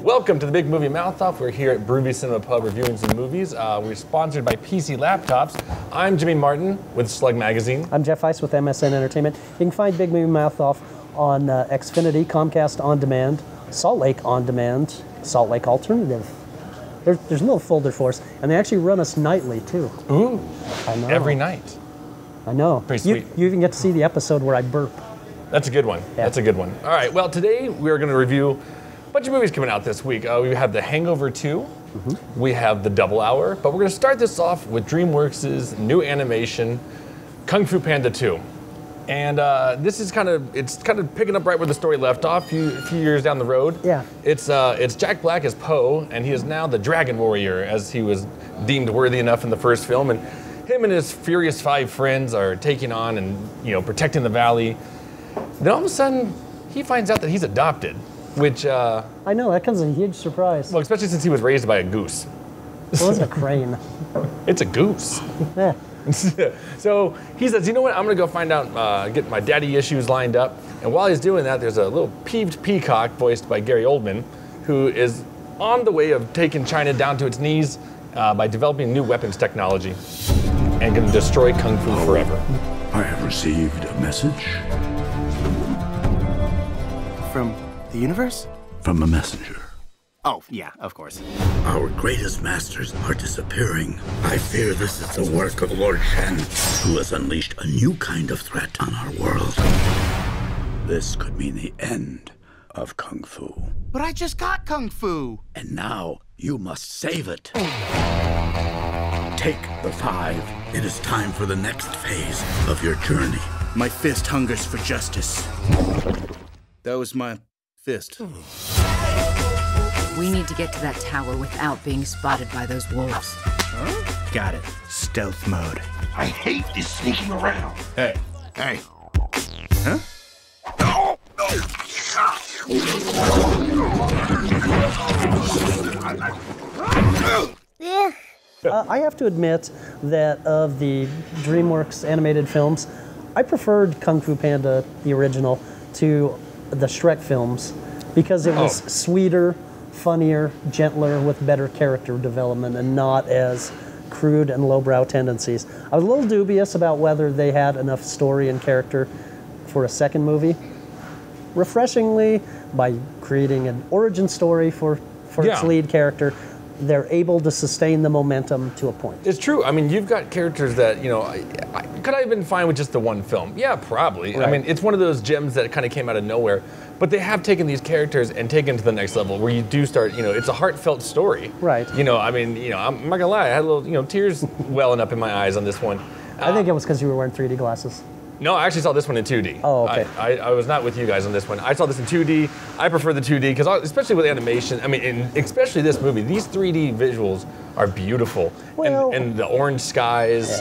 Welcome to the Big Movie Mouth Off. We're here at Broovy Cinema Pub reviewing some movies. We're sponsored by PC Laptops. I'm Jimmy Martin with Slug Magazine. I'm Jeff Weiss with MSN Entertainment. You can find Big Movie Mouth Off on Xfinity, Comcast On Demand, Salt Lake On Demand, Salt Lake Alternative. There's a little folder for us, and they actually run us nightly too. Ooh, I know. every night. I know. Pretty sweet. You even get to see the episode where I burp. That's a good one. Yeah. That's a good one. All right, well, today we're going to review a bunch of movies coming out this week. We have The Hangover 2, we have The Double Hour, but we're going to start this off with DreamWorks' new animation, Kung Fu Panda 2. And this is kind of picking up right where the story left off a few years down the road. Yeah. It's Jack Black as Po, and he is now the Dragon Warrior, as he was deemed worthy enough in the first film. And him and his furious 5 friends are taking on and protecting the valley. Then all of a sudden, he finds out that he's adopted, which... I know, that comes as a huge surprise. Well, especially since he was raised by a goose. It wasn't a crane. It's a goose. Yeah. So he says, you know what, I'm going to go find out, get my daddy issues lined up. And while he's doing that, there's a little peeved peacock voiced by Gary Oldman, who is on the way of taking China down to its knees by developing new weapons technology and going to destroy Kung Fu forever. I have received a message. From the universe? From a messenger. Oh, yeah, of course. Our greatest masters are disappearing. I fear this is the work of Lord Shen, who has unleashed a new kind of threat on our world. This could mean the end of Kung Fu. But I just got Kung Fu! And now you must save it. Take the 5. It is time for the next phase of your journey. My fist hungers for justice. That was my fist. We need to get to that tower without being spotted by those wolves. Huh? Got it. Stealth mode. I hate this sneaking around. Hey. Hey. Huh? I have to admit that of the DreamWorks animated films, I preferred Kung Fu Panda, the original, to the Shrek films because it was sweeter, funnier, gentler, with better character development and not as crude and lowbrow tendencies. I was a little dubious about whether they had enough story and character for a second movie. Refreshingly, by creating an origin story for its lead character, they're able to sustain the momentum to a point. It's true. I mean, you've got characters that, could I have been fine with just the one film? Yeah, probably. Right. I mean, it's one of those gems that kind of came out of nowhere. But they have taken these characters and taken to the next level where you do start, it's a heartfelt story. Right. I'm not gonna lie, I had a little, tears welling up in my eyes on this one. I think it was because you were wearing 3D glasses. No, I actually saw this one in 2D. Oh, okay. I was not with you guys on this one. I saw this in 2D. I prefer the 2D because, especially with animation, and especially this movie, these 3D visuals are beautiful. Well, and the orange skies,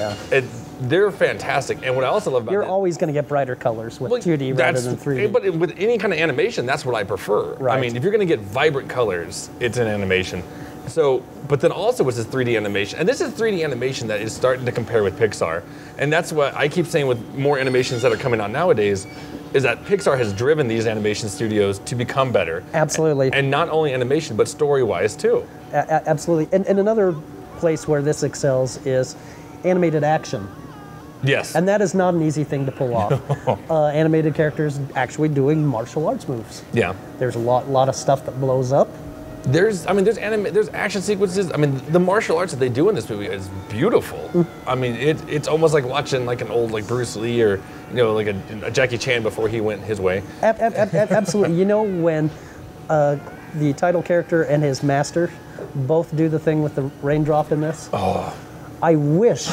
they're fantastic. And what I also love about You're always going to get brighter colors with 2D rather than 3D. But with any kind of animation, that's what I prefer. Right. I mean, if you're going to get vibrant colors, it's an animation. So, but then also with this 3D animation, and this is 3D animation that is starting to compare with Pixar. And that's what I keep saying with more animations that are coming out nowadays, is that Pixar has driven these animation studios to become better. Absolutely. And not only animation, but story-wise too. Absolutely. And another place where this excels is animated action. Yes. And that is not an easy thing to pull off. Animated characters actually doing martial arts moves. Yeah. There's a lot of stuff that blows up. There's action sequences. I mean, the martial arts that they do in this movie is beautiful. I mean, it's almost like watching like an old Bruce Lee or like a Jackie Chan before he went his way. Absolutely. When the title character and his master both do the thing with the raindrop in this. Oh. I wish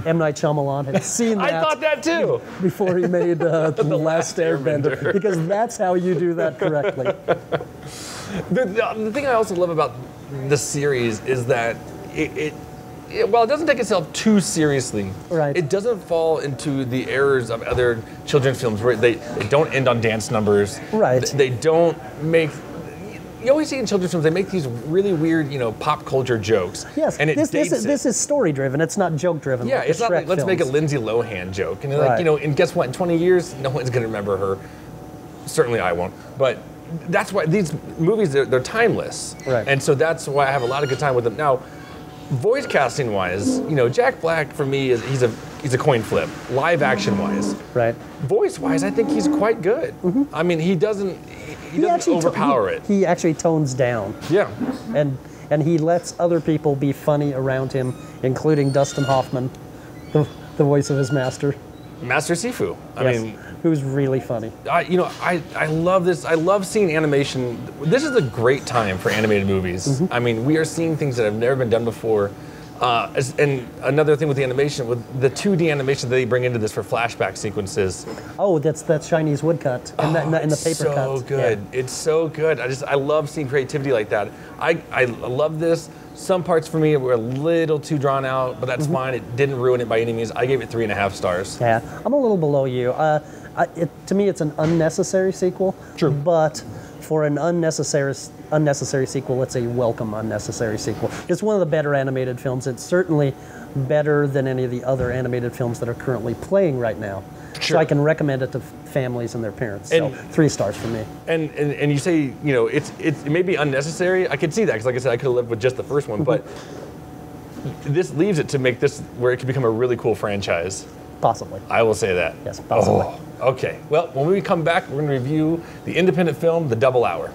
M. Night Shyamalan had seen that. I thought that too. Before he made the Last Airbender, because that's how you do that correctly. The thing I also love about the series is that while it doesn't take itself too seriously, it doesn't fall into the errors of other children's films where they don't end on dance numbers. Right. They don't make... You always see in children's films, they make these really weird, pop culture jokes. Yes, and this is story-driven. It's not joke-driven. Yeah, like it's not like, let's make a Lindsay Lohan joke. And and guess what? In 20 years, no one's going to remember her. Certainly I won't. But that's why these movies, they're timeless. Right. And so that's why I have a lot of good time with them. Now, voice casting wise, Jack Black for me he's a coin flip. Live action wise, Right. voice wise, I think he's quite good. I mean, he doesn't actually overpower it. He actually tones down, Yeah. and he lets other people be funny around him, including Dustin Hoffman, the voice of his master. Master Sifu. I Yes, mean, who's really funny. I love this. I love seeing animation. This is a great time for animated movies. I mean, we are seeing things that have never been done before. And another thing with the animation, with the 2D animation that they bring into this for flashback sequences. Oh, that's Chinese woodcut and the paper cut. So good. Yeah. It's so good. I love seeing creativity like that. I love this. Some parts for me were a little too drawn out, but that's fine. It didn't ruin it by any means. I gave it 3.5 stars. Yeah, I'm a little below you. To me, it's an unnecessary sequel. True. But for an unnecessary sequel, it's a welcome unnecessary sequel. It's one of the better animated films. It's certainly better than any of the other animated films that are currently playing right now. Sure. So I can recommend it to families and their parents. So 3 stars for me. And you say, it may be unnecessary. I could see that because, like I said, I could have lived with just the first one, but this leaves it to make this where it could become a really cool franchise. Possibly. I will say that. Yes, possibly. Okay. Well, when we come back, we're going to review the independent film, The Double Hour.